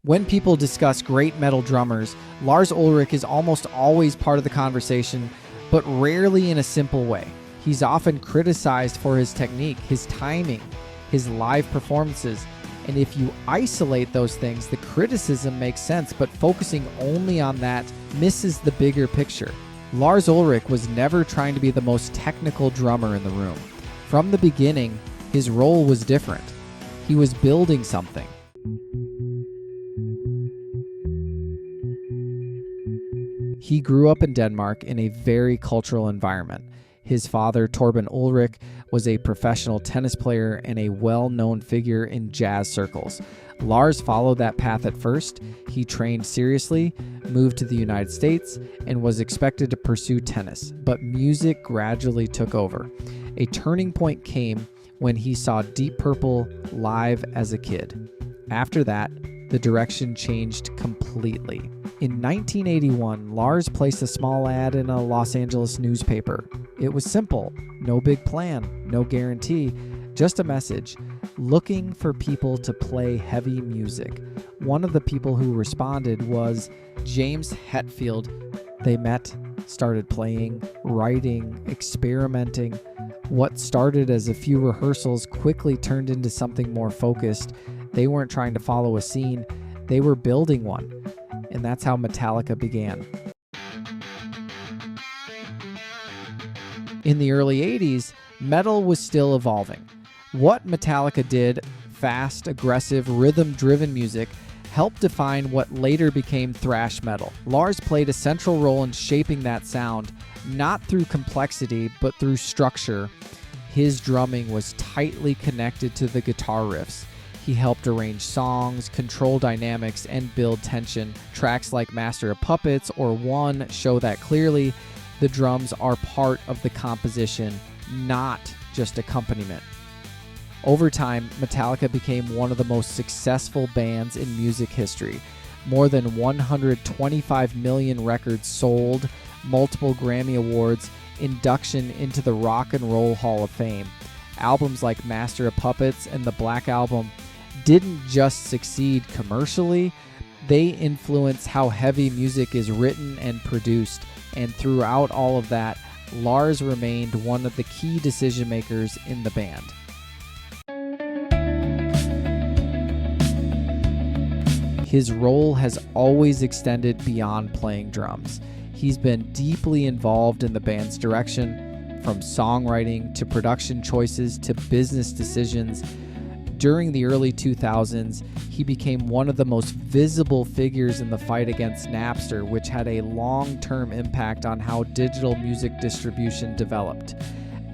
When people discuss great metal drummers, Lars Ulrich is almost always part of the conversation, but rarely in a simple way. He's often criticized for his technique, his timing, his live performances, and if you isolate those things, the criticism makes sense, but focusing only on that misses the bigger picture. Lars Ulrich was never trying to be the most technical drummer in the room. From the beginning, his role was different. He was building something. He grew up in Denmark in a very cultural environment. His father, Torben Ulrich, was a professional tennis player and a well-known figure in jazz circles. Lars followed that path at first. He trained seriously, moved to the United States, and was expected to pursue tennis, but music gradually took over. A turning point came when he saw Deep Purple live as a kid. After that, the direction changed completely. In 1981, Lars placed a small ad in a Los Angeles newspaper. It was simple, no big plan, no guarantee, just a message, looking for people to play heavy music. One of the people who responded was James Hetfield. They met, started playing, writing, experimenting. What started as a few rehearsals quickly turned into something more focused. They weren't trying to follow a scene, they were building one. And that's how Metallica began. In the early 80s, metal was still evolving. What Metallica did, fast, aggressive, rhythm-driven music, helped define what later became thrash metal. Lars played a central role in shaping that sound, not through complexity, but through structure. His drumming was tightly connected to the guitar riffs. He helped arrange songs, control dynamics, and build tension. Tracks like Master of Puppets or One show that clearly. The drums are part of the composition, not just accompaniment. Over time, Metallica became one of the most successful bands in music history. More than 125 million records sold, multiple Grammy Awards, induction into the Rock and Roll Hall of Fame. Albums like Master of Puppets and the Black Album didn't just succeed commercially, they influence how heavy music is written and produced, and throughout all of that, Lars remained one of the key decision makers in the band. His role has always extended beyond playing drums. He's been deeply involved in the band's direction, from songwriting to production choices to business decisions. During the early 2000s, he became one of the most visible figures in the fight against Napster, which had a long-term impact on how digital music distribution developed.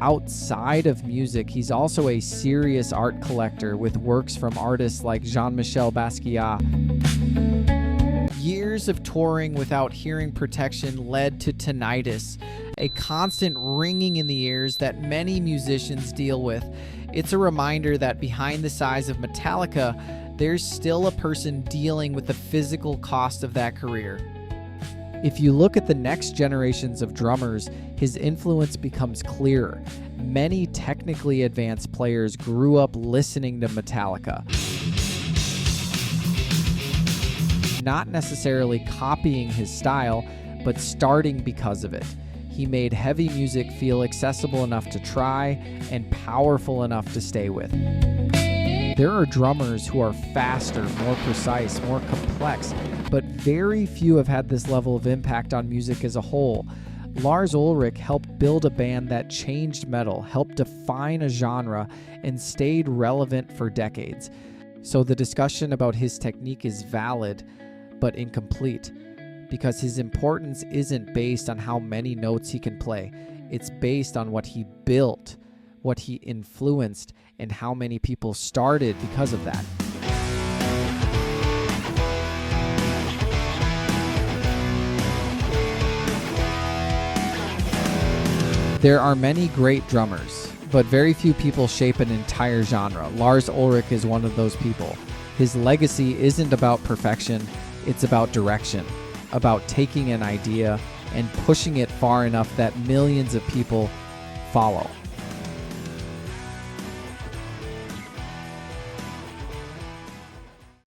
Outside of music, he's also a serious art collector with works from artists like Jean-Michel Basquiat. Years of touring without hearing protection led to tinnitus, a constant ringing in the ears that many musicians deal with. It's a reminder that behind the size of Metallica, there's still a person dealing with the physical cost of that career. If you look at the next generations of drummers, his influence becomes clearer. Many technically advanced players grew up listening to Metallica. Not necessarily copying his style, but starting because of it. He made heavy music feel accessible enough to try and powerful enough to stay with. There are drummers who are faster, more precise, more complex, but very few have had this level of impact on music as a whole. Lars Ulrich helped build a band that changed metal, helped define a genre, and stayed relevant for decades. So the discussion about his technique is valid, but incomplete, because his importance isn't based on how many notes he can play. It's based on what he built, what he influenced, and how many people started because of that. There are many great drummers, but very few people shape an entire genre. Lars Ulrich is one of those people. His legacy isn't about perfection, it's about direction, about taking an idea and pushing it far enough that millions of people follow.